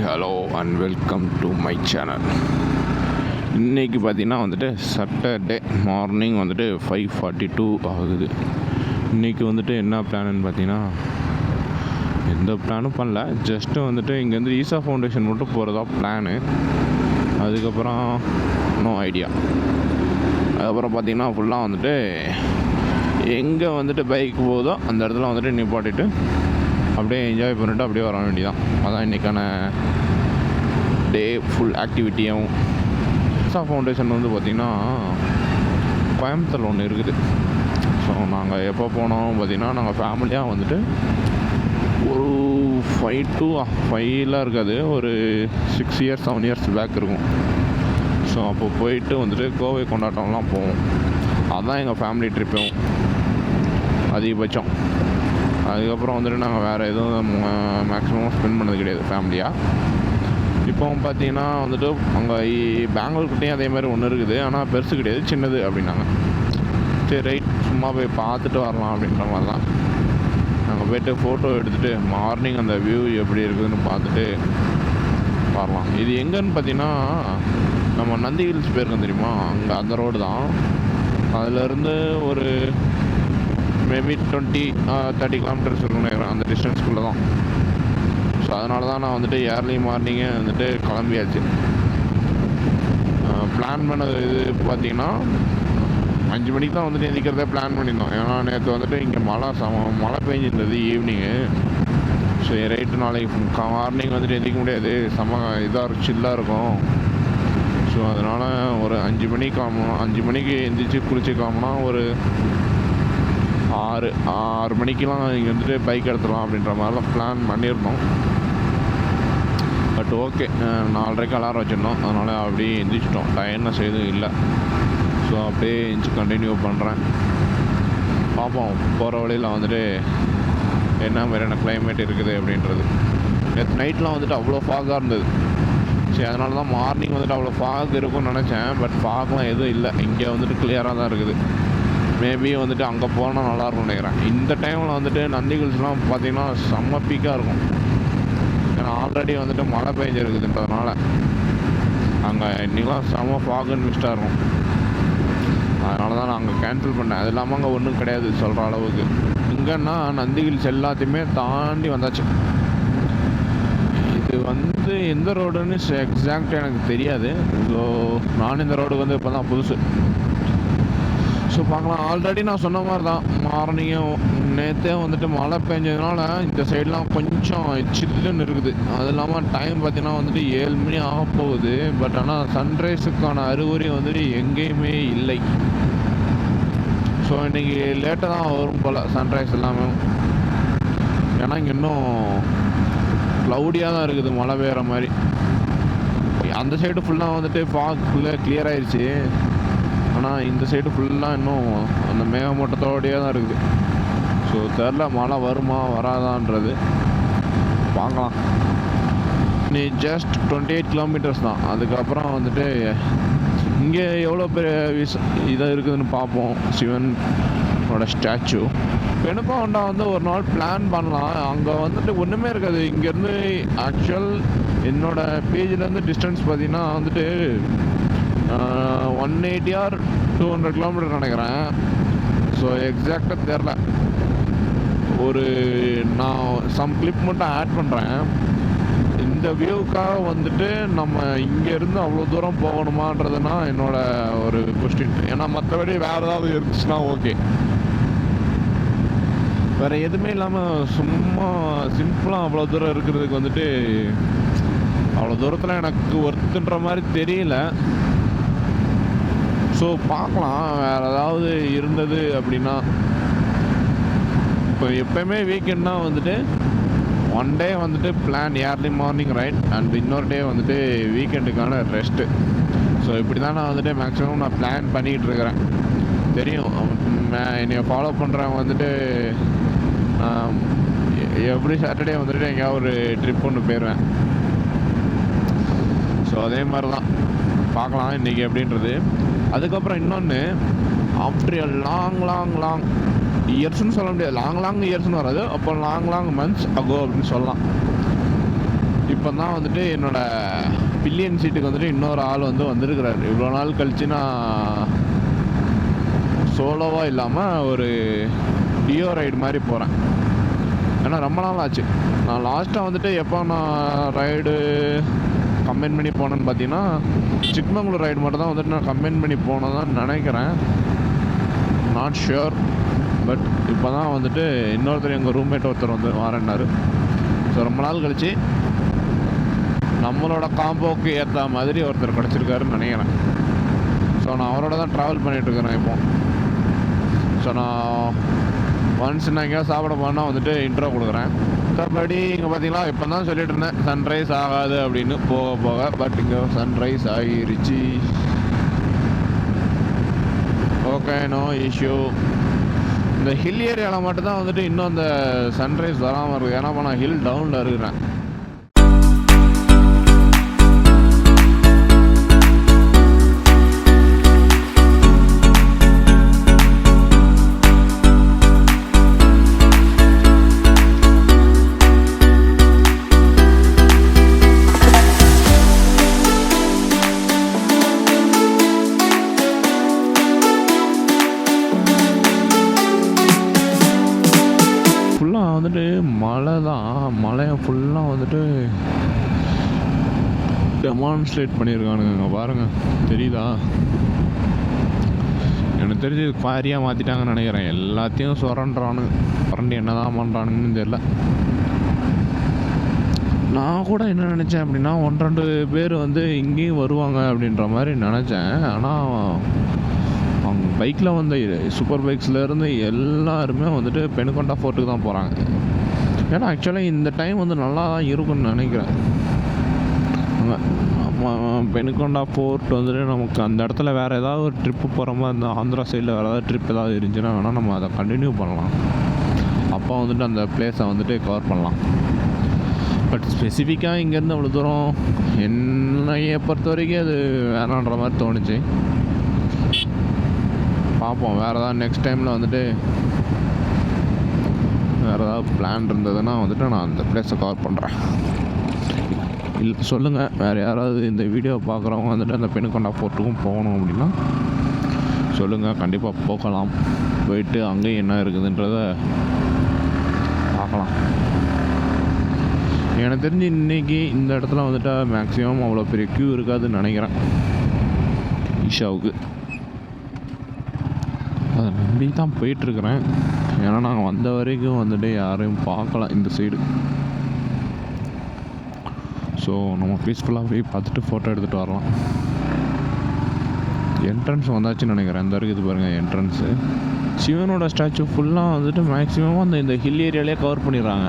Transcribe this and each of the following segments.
Hello and welcome to my channel. இன்றைக்கி பார்த்தீங்கன்னா வந்துட்டு சாட்டர்டே மார்னிங் வந்துட்டு 5:42 ஆகுது. இன்றைக்கி வந்துட்டு என்ன பிளான்னு பார்த்தீங்கன்னா எந்த பிளானும் பண்ணல. ஜஸ்ட்டு வந்துட்டு இங்கேருந்து ஈசா ஃபவுண்டேஷன் மட்டும் போகிறதா பிளானு. அதுக்கப்புறம் நோ ஐடியா. அதுக்கப்புறம் பார்த்திங்கன்னா ஃபுல்லாக வந்துட்டு எங்கே வந்துட்டு பைக் போகுதோ அந்த இடத்துல வந்துட்டு நிப்பாட்டிட்டு அப்படியே என்ஜாய் பண்ணிவிட்டு அப்படியே வர வேண்டியதான். அதான் இன்றைக்கான டே ஃபுல் ஆக்டிவிட்டியும். ஈசா ஃபவுண்டேஷன் வந்து பார்த்திங்கன்னா கோயம்புத்தூரில் ஒன்று இருக்குது. ஸோ நாங்கள் எப்போ போனோம் பார்த்திங்கன்னா நாங்கள் ஃபேமிலியாக வந்துட்டு ஒரு 5 இருக்காது, ஒரு 6 இயர்ஸ் 7 இயர்ஸ் பேக் இருக்கும். ஸோ அப்போ போயிட்டு வந்துட்டு கோவை கொண்டாட்டம்லாம் போவோம். அதுதான் எங்கள் ஃபேமிலி ட்ரிப்பும் அதிகபட்சம். அதுக்கப்புறம் வந்துட்டு நாங்கள் வேறு எதுவும் மேக்ஸிமம் ஸ்பெண்ட் பண்ணது கிடையாது ஃபேமிலியாக. இப்போ பார்த்தீங்கன்னா வந்துட்டு அங்கே பெங்களூர்கிட்டையும் அதே மாதிரி ஒன்று இருக்குது, ஆனால் பெருசு கிடையாது, சின்னது அப்படின்னாங்க. சரி ரைட், சும்மா போய் பார்த்துட்டு வரலாம் அப்படின்ற மாதிரி தான் நாங்கள் போய்ட்டு ஃபோட்டோ எடுத்துகிட்டு மார்னிங் அந்த வியூ எப்படி இருக்குதுன்னு பார்த்துட்டு வரலாம். இது எங்கன்னு பார்த்தீங்கன்னா நம்ம நந்தி ஹில்ஸ் போயிருக்கோம் தெரியுமா, அங்கே அந்த ரோடு தான். அதிலேருந்து ஒரு மேபி 20-30 கிலோமீட்டர்ஸ் இருக்குன்னு நினைக்கிறேன், அந்த டிஸ்டன்ஸ்குள்ளே தான். ஸோ அதனால தான் நான் வந்துட்டு ஏர்லி மார்னிங்கே வந்துட்டு கிளம்பியாச்சு. பிளான் பண்ணது இது பார்த்திங்கன்னா 5 மணிக்கு தான் வந்துட்டு எந்திக்கிறதே பிளான் பண்ணியிருந்தோம். ஏன்னா நேற்று வந்துட்டு இங்கே மழை பெஞ்சிருந்தது ஈவினிங்கு. ஸோ ரைட்டு நாளைக்கு மார்னிங் வந்துட்டு எந்திக்க முடியாது, இதாக சில்லாக இருக்கும். ஸோ அதனால் ஒரு 5 மணிக்கு எந்திரிச்சு குளிச்சு கிளம்புனா ஒரு 6 மணிக்கெலாம் இங்கே வந்துட்டு பைக் எடுத்துடலாம் அப்படின்ற மாதிரிலாம் பிளான் பண்ணியிருந்தோம். பட் ஓகே, 4:30 அலாரம் வச்சுருந்தோம், அதனால் அப்படியே எந்திரிச்சிட்டோம். டயர்னஸ் எதுவும் இல்லை. ஸோ அப்படியே கண்டினியூ பண்ணுறேன். பார்ப்போம் போகிற வழியில் வந்துட்டு என்ன மாதிரியான கிளைமேட் இருக்குது அப்படின்றது. நேற்று நைட்லாம் வந்துட்டு அவ்வளோ ஃபாகாக இருந்தது. சரி அதனால தான் மார்னிங் வந்துட்டு அவ்வளோ ஃபாக் இருக்கும்னு நினச்சேன். பட் ஃபாக்லாம் எதுவும் இல்லை, இங்கே வந்துட்டு கிளியராக தான் இருக்குது. மேபி வந்துட்டு அங்கே போனால் நல்லாயிருக்கும்னு நினைக்கிறேன். இந்த டைமில் வந்துட்டு நந்தி ஹில்ஸ்லாம் பார்த்திங்கன்னா செம்ம பீக்காக இருக்கும். ஏன்னா ஆல்ரெடி வந்துட்டு மழை பெஞ்சிருக்குதுன்றதுனால அங்கே இன்றைக்கெலாம் செம்ம ஃபாகுன்னு மிஸ்டாக இருக்கும். அதனால தான் நான் அங்கே கேன்சல் பண்ணேன். அது இல்லாமல் அங்கே ஒன்றும் கிடையாது சொல்கிற அளவுக்கு. இங்கன்னா நந்தி ஹில்ஸ் எல்லாத்தையுமே தாண்டி வந்தாச்சு. இது வந்து எந்த ரோடுன்னு எக்ஸாக்டாக எனக்கு தெரியாது. ஸோ நான் இந்த ரோடுக்கு வந்து இப்போ தான் புதுசு. ஸோ பார்க்கலாம். ஆல்ரெடி நான் சொன்ன மாதிரி தான், மார்னிங்கும் நேற்றே வந்துட்டு மழை பெஞ்சதுனால இந்த சைட்லாம் கொஞ்சம் சில்லுன்னு இருக்குது. அது இல்லாமல் டைம் பார்த்திங்கன்னா வந்துட்டு 7 மணி ஆக போகுது. பட் ஆனால் சன்ரைஸுக்கான அறிகுறி வந்துட்டு எங்கேயுமே இல்லை. ஸோ இன்றைக்கி லேட்டாக தான் வரும் போல் சன்ரைஸ் எல்லாமே. ஏன்னா இங்கே இன்னும் க்ளவுடியாக தான் இருக்குது, மழை பெய்கிற மாதிரி. அந்த சைடு ஃபுல்லாக வந்துட்டு ஃபாக் ஃபுல்லாக கிளியர் ஆயிடுச்சு. ஆனால் இந்த சைடு ஃபுல்லாக இன்னும் அந்த மேகமூட்டத்தோடையே தான் இருக்குது. ஸோ தெரில மழை வருமா வராதான்றது, பார்க்கலாம். நீ ஜஸ்ட் 28 கிலோமீட்டர்ஸ் தான். அதுக்கப்புறம் வந்துட்டு இங்கே எவ்வளோ பெரிய இதாக இருக்குதுன்னு பார்ப்போம். சிவனோட ஸ்டாச்சு பெனுப்பாண்டா வந்து ஒரு நாள் பிளான் பண்ணலாம். அங்கே வந்துட்டு ஒன்றுமே இருக்காது. இங்கேருந்து ஆக்சுவல் என்னோடய பேஜ்லேருந்து டிஸ்டன்ஸ் பார்த்திங்கன்னா வந்துட்டு 180 or 200 கிலோமீட்டர் நினைக்கிறேன். ஸோ எக்ஸாக்டாக தெரில. ஒரு நான் சம் கிளிப் மட்டும் ஆட் பண்ணுறேன். இந்த வியூக்காக வந்துட்டு நம்ம இங்கேருந்து அவ்வளோ தூரம் போகணுமான்றதுனா என்னோட ஒரு கொஸ்டின். ஏன்னா மற்றபடி வேறு ஏதாவது இருந்துச்சுன்னா ஓகே. வேறு எதுவுமே இல்லாமல் சும்மா சிம்பிளாக அவ்வளோ தூரம் இருக்கிறதுக்கு வந்துட்டு அவ்வளோ தூரத்தில் எனக்கு ஒர்த்துன்ற மாதிரி தெரியல. ஸோ பார்க்கலாம் வேறு ஏதாவது இருந்தது அப்படின்னா. இப்போ எப்போயுமே வீக்கெண்ட்னா வந்துட்டு ஒன் டே வந்துட்டு plan early morning right and இன்னொரு டே வந்துட்டு வீக்கெண்டுக்கான ரெஸ்ட்டு. ஸோ இப்படி தான் நான் வந்துட்டு மேக்ஸிமம் நான் பிளான் பண்ணிக்கிட்டு இருக்கிறேன். தெரியும் என்னை ஃபாலோ பண்ணுறவங்க வந்துட்டு எவ்ரி சாட்டர்டே வந்துட்டு எங்கேயாவது ஒரு ட்ரிப் ஒன்று போயிடுவேன். ஸோ அதே மாதிரி தான் பார்க்கலாம் இன்றைக்கி எப்படின்றது. அதுக்கப்புறம் இன்னொன்று, ஆஃப்டர் எ லாங் இயர்ஸ்னு சொல்ல முடியாது, லாங் இயர்ஸ்னு வராது, அப்போ லாங் மந்த்ஸ் அகோ அப்படின்னு சொல்லலாம். இப்போ தான் வந்துட்டு என்னோட பில்லியன் சீட்டுக்கு வந்துட்டு இன்னொரு ஆள் வந்திருக்கிறாரு. இவ்வளோ நாள் கழிச்சு நான் சோலோவாக இல்லாமல் ஒரு டியோ ரைடு மாதிரி போகிறேன். ஏன்னா ரொம்ப நாள் ஆச்சு. நான் லாஸ்ட்டாக வந்துட்டு எப்போ நான் ரைடு கம்பைன் பண்ணி போனேன்னு பார்த்தீங்கன்னா சிக்மங்களூர் ரைடு மட்டும் தான் வந்துட்டு நான் கம்பைன் பண்ணி போனதான் நினைக்கிறேன். Not sure. பட் இப்போ தான் வந்துட்டு இன்னொருத்தர் எங்கள் ரூம்மேட் ஒருத்தர் வரேன்னாரு. ஸோ ரொம்ப நாள் கழிச்சு நம்மளோட காம்போக்கு ஏற்ற மாதிரி ஒருத்தர் கிடச்சிருக்காருன்னு நினைக்கிறேன். ஸோ நான் அவரோட தான் ட்ராவல் பண்ணிகிட்ருக்கிறேன் இப்போ. ஸோ நான் ஒன்ஸ் நான் எங்கேயாவது சாப்பிட போனால் வந்துட்டு இன்ட்ரோ கொடுக்குறேன். மற்றபடி இங்கே பார்த்தீங்களா இப்போ தான் சொல்லிட்டு இருந்தேன் சன்ரைஸ் ஆகாது அப்படின்னு போக போக. பட் இங்கே சன்ரைஸ் ஆகிருச்சு. Okay, no issue. இந்த ஹில் ஏரியாவில் மட்டும்தான் வந்துட்டு இன்னும் அந்த சன்ரைஸ் வராமல் இருக்குது. ஏன்னா இப்போ நான் ஹில் டவுனில் இருக்கிறேன். வந்துட்டு மழை தான். மழையை ஃபுல்லாக வந்துட்டு டெமான்ஸ்ட்ரேட் பண்ணியிருக்கானுங்க. பாருங்கள், தெரியுதா? எனக்கு தெரிஞ்சு குவாரியாக மாற்றிட்டாங்கன்னு நினைக்கிறேன். எல்லாத்தையும் சுரண்டு என்ன தான் பண்ணுறானுங்கன்னு தெரியல. நான் கூட என்ன நினச்சேன் அப்படின்னா 1-2 பேர் இங்கேயும் வருவாங்க அப்படின்ற மாதிரி நினச்சேன். ஆனால் அவங்க பைக்கில் வந்த சூப்பர் பைக்ஸ்லேருந்து எல்லாருமே வந்துட்டு பெனுகொண்டா ஃபோர்ட்டுக்கு தான் போகிறாங்க. ஏன்னா ஆக்சுவலாக இந்த டைம் நல்லா தான் இருக்குன்னு நினைக்கிறேன். பெனுகொண்டா ஃபோர்ட் வந்துட்டு நமக்கு அந்த இடத்துல வேறு ஏதாவது ஒரு ட்ரிப்பு போகிற மாதிரி இந்த ஆந்திரா சைடில் வேறு ஏதாவது ட்ரிப் ஏதாவது இருந்துச்சுன்னா வேணால் நம்ம அதை கண்டினியூ பண்ணலாம். அப்போ வந்துட்டு அந்த பிளேஸை வந்துட்டு கவர் பண்ணலாம். பட் ஸ்பெசிஃபிக்காக இங்கேருந்து அவ்வளோ தூரம் என்னையை பொறுத்த வரைக்கும் அது வேணான்ற மாதிரி தோணுச்சு. பார்ப்போம், வேறு ஏதாவது நெக்ஸ்ட் டைமில் வந்துட்டு வேறு ஏதாவது பிளான் இருந்ததுன்னா வந்துட்டு நான் அந்த பிளேஸை கவர் பண்ணுறேன். இல்லை சொல்லுங்கள், வேறு யாராவது இந்த வீடியோ பார்க்குறவங்க வந்துட்டு அந்த பெனுகொண்டா ஃபோர்ட்டுக்கும் போகணும் அப்படின்னா சொல்லுங்கள், கண்டிப்பாக போகலாம். போயிட்டு அங்கேயும் என்ன இருக்குதுன்றத பார்க்கலாம். எனக்கு தெரிஞ்சு இன்றைக்கி இந்த இடத்துல வந்துட்டு மேக்ஸிமம் அவ்வளோ பெரிய க்யூ இருக்காதுன்னு நினைக்கிறேன் ஈஷாவுக்கு. அதை நம்பி தான் போயிட்டுருக்குறேன். ஏன்னா நாங்கள் வந்த வரைக்கும் வந்துட்டு யாரையும் பார்க்கல இந்த சைடு. ஸோ நம்ம பீஸ்ஃபுல்லாக போய் பார்த்துட்டு ஃபோட்டோ எடுத்துகிட்டு வரலாம். என்ட்ரன்ஸ் வந்தாச்சுன்னு நினைக்கிறேன். இந்த இருக்குது பாருங்கள் என்ட்ரன்ஸு. சிவனோட ஸ்டாச்சு ஃபுல்லாக வந்துட்டு மேக்ஸிமம் இந்த ஹில் ஏரியாலே கவர் பண்ணிடுறாங்க.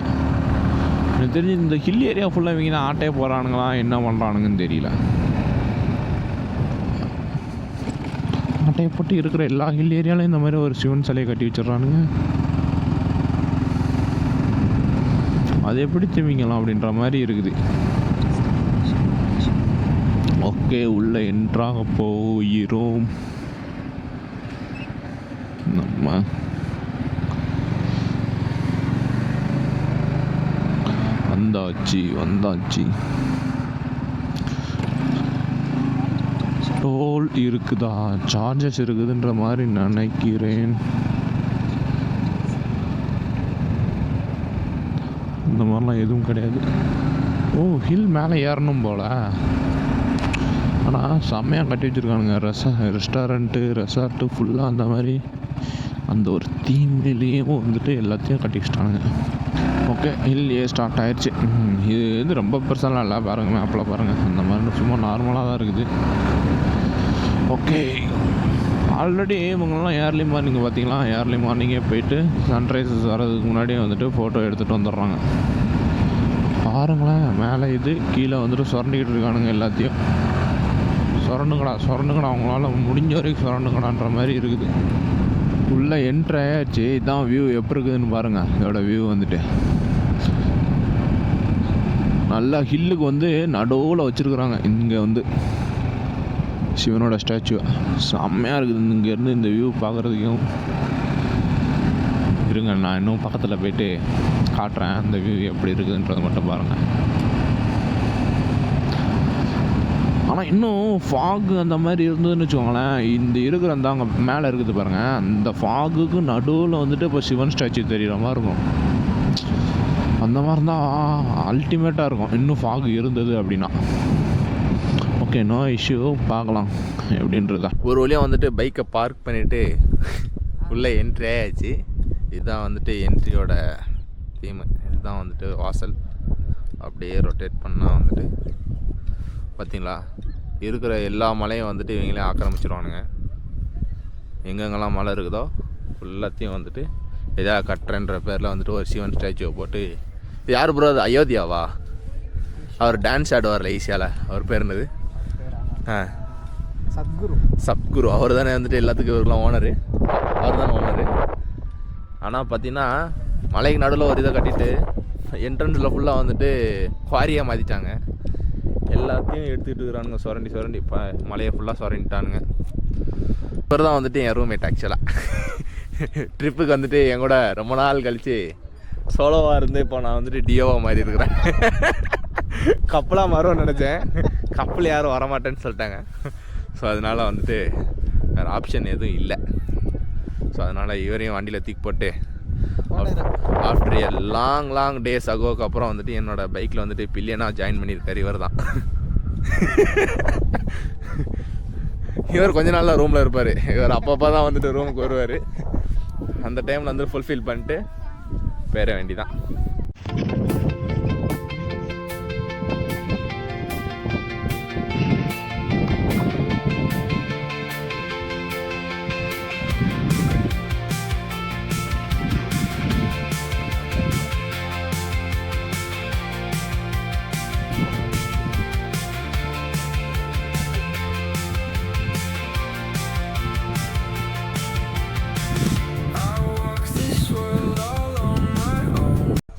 எனக்கு தெரிஞ்சு இந்த ஹில் ஏரியா ஃபுல்லாக இவங்க தான் ஆட்டே போகிறானுங்களா என்ன பண்ணுறானுங்கன்னு தெரியல. ஆட்டையை போட்டு இருக்கிற எல்லா ஹில் ஏரியாலையும் இந்த மாதிரி ஒரு சிவன் சிலையை கட்டி வச்சிடறானுங்க. அது எப்படி திமிங்கலாம் அப்படின்ற மாதிரி இருக்குது. ஓகே, உள்ளே என்ட்ராக போகிறோம். நம்ம வந்தாச்சு. டோல் இருக்குதா, சார்ஜஸ் இருக்குதுன்ற மாதிரி நினைக்கிறேன். இந்த மாதிரிலாம் எதுவும் கிடையாது. ஓ, ஹில் மேலே ஏறணும் போல். ஆனால் செம்மையாக கட்டி வச்சுருக்கானுங்க. ரெஸ்டாரண்ட்டு ஃபுல்லாக அந்த மாதிரி அந்த ஒரு தீம்லேயும் வந்துட்டு எல்லாத்தையும் கட்டி வச்சுட்டானுங்க. ஓகே, ஹில் ஸ்டார்ட் ஆயிடுச்சு. இது ரொம்ப பெருசாலாம் இல்லை. பாருங்கள், மேப்பில் பாருங்கள், அந்த மாதிரி சும்மா நார்மலாக தான் இருக்குது. ஓகே, ஆல்ரெடி இவங்கெல்லாம் ஏர்லி மார்னிங் பார்த்தீங்களா, ஏர்லி மார்னிங்கே போயிட்டு சன்ரைசஸ் வர்றதுக்கு முன்னாடியே வந்துட்டு ஃபோட்டோ எடுத்துகிட்டு வந்துடுறாங்க. பாருங்களேன், மேலே இது கீழே வந்துட்டு சுரண்டிக்கிட்டு இருக்கானுங்க. எல்லாத்தையும் சுரண்டுங்கடா அவங்களால முடிஞ்ச வரைக்கும் சுரண்டுங்கடான்ற மாதிரி இருக்குது. உள்ளே என்ட்ரு ஆயாச்சு. இதான் வியூ எப்படி இருக்குதுன்னு பாருங்கள். இதோட வியூ வந்துட்டு நல்லா ஹில்லுக்கு நடுவில் வச்சுருக்குறாங்க. இங்கே சிவனோட ஸ்டாச்சு செம்மையாக இருக்குது. இங்கேருந்து இந்த வியூ பார்க்குறதுக்கும். இருங்க, நான் இன்னும் பக்கத்தில் போயிட்டு காட்டுறேன் அந்த வியூ எப்படி இருக்குதுன்றது மட்டும் பாருங்கள். ஆனால் இன்னும் ஃபாகு அந்த மாதிரி இருந்ததுன்னு வச்சுக்கோங்களேன், இந்த இருக்கிற அந்த அங்கே மேலே இருக்குது பாருங்கள், அந்த ஃபாகுக்கு நடுவில் வந்துட்டு இப்போ சிவன் ஸ்டாச்சு தெரிகிற மாதிரி இருக்கும். அந்த மாதிரி தான் அல்டிமேட்டாக இருக்கும் இன்னும் ஃபாகு இருந்தது அப்படின்னா. ஓகே, நோ இஷ்யூ, பார்க்கலாம் எப்படின்றதா. ஒரு வழியாக வந்துட்டு பைக்கை பார்க் பண்ணிவிட்டு உள்ளே என்ட்ரி ஆயாச்சு. இதுதான் வந்துட்டு என்ட்ரியோட தீமை. இதுதான் வந்துட்டு வாசல். அப்படியே ரொட்டேட் பண்ணால் வந்துட்டு பார்த்திங்களா, இருக்கிற எல்லா மலையும் வந்துட்டு இவங்களே ஆக்கிரமிச்சிருவானுங்க. எங்கெங்கெல்லாம் மலை இருக்குதோ ஃபுல்லாத்தையும் வந்துட்டு எதாவது கட்டுறன்ற பேரில் வந்துட்டு ஒரு சிவன் ஸ்டாச்சுவை போட்டு. இது யார் ப்ரோ? அது அயோத்தியாவா? அவர் டான்ஸ் ஆடுவார்ல ஈஸியால், அவர் பேர் என்னது? சத்குரு. அவர் தானே வந்துட்டு எல்லாத்துக்கும் இவருலாம் ஓனரு. அவர் தானே ஓனரு. ஆனால் பார்த்தீங்கன்னா மலைக்கு நடுவில் ஒரு இதை கட்டிட்டு என்ட்ரன்ஸில் ஃபுல்லாக வந்துட்டு குவாரியாக மாற்றிட்டாங்க. எல்லாத்தையும் எடுத்துக்கிட்டு இருக்கிறானுங்க, சுரண்டி மலையை ஃபுல்லாக சுரண்டிட்டானுங்க. இவர் தான் வந்துட்டு என் ரூம்மேட். ஆக்சுவலாக ட்ரிப்புக்கு வந்துட்டு என் கூட ரொம்ப நாள் கழித்து சோலோவாக இருந்து இப்போ நான் வந்துட்டு டியோவாக மாறி இருக்கிறேன். கப்பலாக மாறும்னு நினச்சேன், கப்பல் யாரும் வரமாட்டேன்னு சொல்லிட்டாங்க. ஸோ அதனால் வந்துட்டு வேறு ஆப்ஷன் எதுவும் இல்லை. ஸோ அதனால் இவரையும் வண்டியில் தூக்கி போட்டு ஆஃப்டர் எ லாங் டேஸ் அகோக்கு அப்புறம் வந்துட்டு என்னோடய பைக்கில் வந்துட்டு பில்லியனாக ஜாயின் பண்ணியிருக்கார். இவர் தான். இவர் கொஞ்ச நாளில் ரூமில் இருப்பார். இவர் அப்பப்போ தான் வந்துட்டு ரூமுக்கு வருவார். அந்த டைமில் வந்து ஃபுல்ஃபில் பண்ணிட்டு பேர வேண்டி தான்.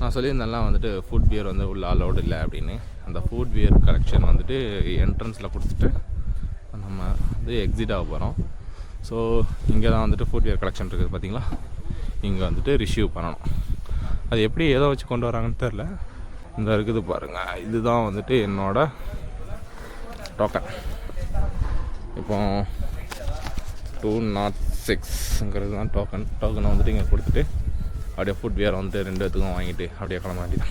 நான் சொல்லியிருந்தேன்லாம் வந்துட்டு ஃபுட் பியர் வந்து உள்ள அலோடு இல்லை அப்படின்னு. அந்த ஃபுட் பியர் கலெக்ஷன் வந்துட்டு என்ட்ரன்ஸில் கொடுத்துட்டு நம்ம வந்து எக்ஸிட் ஆக போகிறோம். ஸோ இங்கே தான் வந்துட்டு ஃபுட் பியர் கலெக்ஷன் இருக்குது பார்த்தீங்களா. இங்கே வந்துட்டு ரிசீவ் பண்ணணும். அது எப்படி ஏதோ வச்சு கொண்டு வராங்கன்னு தெரில. இந்த இருக்குது பாருங்கள், இதுதான் வந்துட்டு என்னோடய டோக்கன். இப்போ 206ங்கிறது தான் டோக்கனை வந்துட்டு இங்கே கொடுத்துட்டு அப்படியே ஃபுட் வியர் வந்துட்டு 2 பேத்துக்கும் வாங்கிட்டு அப்படியே கிளம்ப வேண்டியதான்.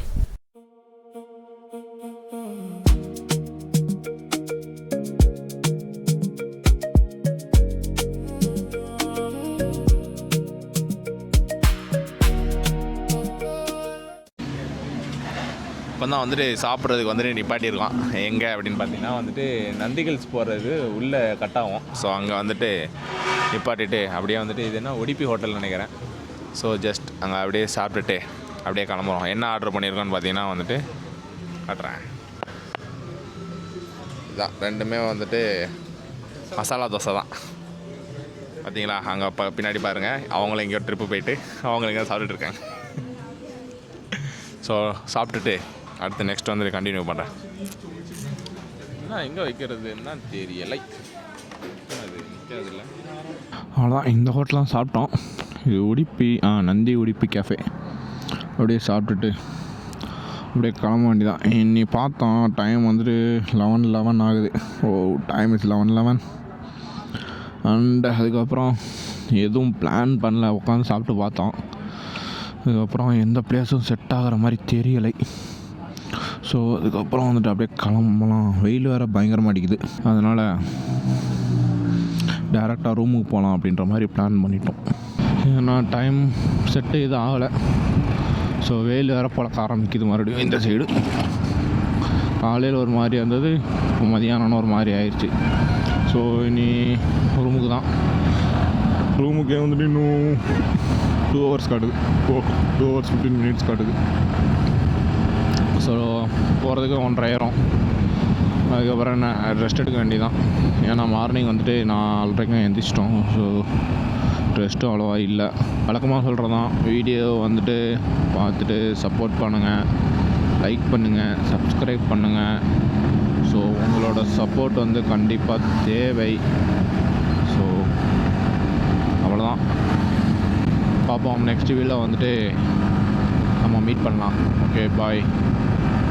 இப்போ தான் வந்துட்டு சாப்பிட்றதுக்கு வந்துட்டு நிப்பாட்டியிருக்கோம். எங்கே அப்படின்னு பார்த்தீங்கன்னா வந்துட்டு நந்திகல்ஸ் போகிறது உள்ளே கட் ஆகும். ஸோ அங்கே வந்துட்டு நிப்பாட்டிட்டு அப்படியே வந்துட்டு இது என்ன உடுப்பி ஹோட்டல்னு நினைக்கிறேன். ஸோ ஜஸ்ட் அங்கே அப்படியே சாப்பிட்டுட்டு அப்படியே கிளம்புறோம். என்ன ஆர்டர் பண்ணியிருக்கோன்னு பார்த்தீங்கன்னா வந்துட்டு காட்டுறேன். இதுதான் ரெண்டுமே வந்துட்டு மசாலா தோசை தான். பார்த்தீங்களா, அங்கே பின்னாடி பாருங்கள், அவங்களும் எங்கேயோ ட்ரிப்பு போயிட்டு அவங்களும் எங்கேயோ சாப்பிட்டுட்டு இருக்காங்க. ஸோ சாப்பிட்டுட்டு அடுத்து நெக்ஸ்ட் வந்துட்டு கண்டினியூ பண்ணுறேன். என்ன எங்கே வைக்கிறதுன்னா தெரியலை, அது நிற்கிறது இல்லை. அவ்வளோதான், இந்த ஹோட்டலாம் சாப்பிட்டோம். இது உடுப்பி நந்தி உடுப்பி கேஃபே. அப்படியே சாப்பிட்டுட்டு அப்படியே கிளம்ப வேண்டியதான். இன்னி பார்த்தோம் டைம் வந்துட்டு 11 ஆகுது. Time is 11. அண்ட் அதுக்கப்புறம் எதுவும் பிளான் பண்ணல, உட்காந்து சாப்பிட்டு பார்த்தோம். அதுக்கப்புறம் எந்த பிளேஸும் செட் ஆகிற மாதிரி தெரியலை. ஸோ அதுக்கப்புறம் வந்துட்டு அப்படியே கிளம்பலாம். வெயில் வேறு பயங்கரமாக அடிக்குது. அதனால் டேரெக்டாக ரூமுக்கு போகலாம் அப்படின்ற மாதிரி பிளான் பண்ணிட்டோம். ஏன்னா டைம் செட்டு இது ஆகலை. ஸோ வெயில் வேறு பழக்க ஆரம்பிக்குது மறுபடியும். இந்த சைடு காலையில் ஒரு மாதிரி இருந்தது, இப்போ மதியானம் ஒரு மாதிரி ஆயிடுச்சு. ஸோ இனி ரூமுக்கு தான். ரூமுக்கே வந்துட்டு இன்னும் 2 hours காட்டுது. 2 hours 15 minutes காட்டுது. ஸோ போகிறதுக்கு 1.5 ஆயிரும். அதுக்கப்புறம் என்ன ரெஸ்ட் எடுக்க வேண்டியதான். ஏன்னா மார்னிங் வந்துட்டு 4:30 எந்திரிச்சிட்டோம். ஸோ ரெஸ்ட்டும் அவ்வளோவா இல்லை. வழக்கமாக சொல்கிறதான், வீடியோ வந்துட்டு பார்த்துட்டு சப்போர்ட் பண்ணுங்கள், லைக் பண்ணுங்கள், சப்ஸ்கிரைப் பண்ணுங்கள். ஸோ உங்களோட சப்போர்ட் வந்து கண்டிப்பாக தேவை. ஸோ அவ்வளோதான், பார்ப்போம். நெக்ஸ்ட் வீடியோவில் வந்துட்டு நம்ம மீட் பண்ணலாம். ஓகே, பாய்.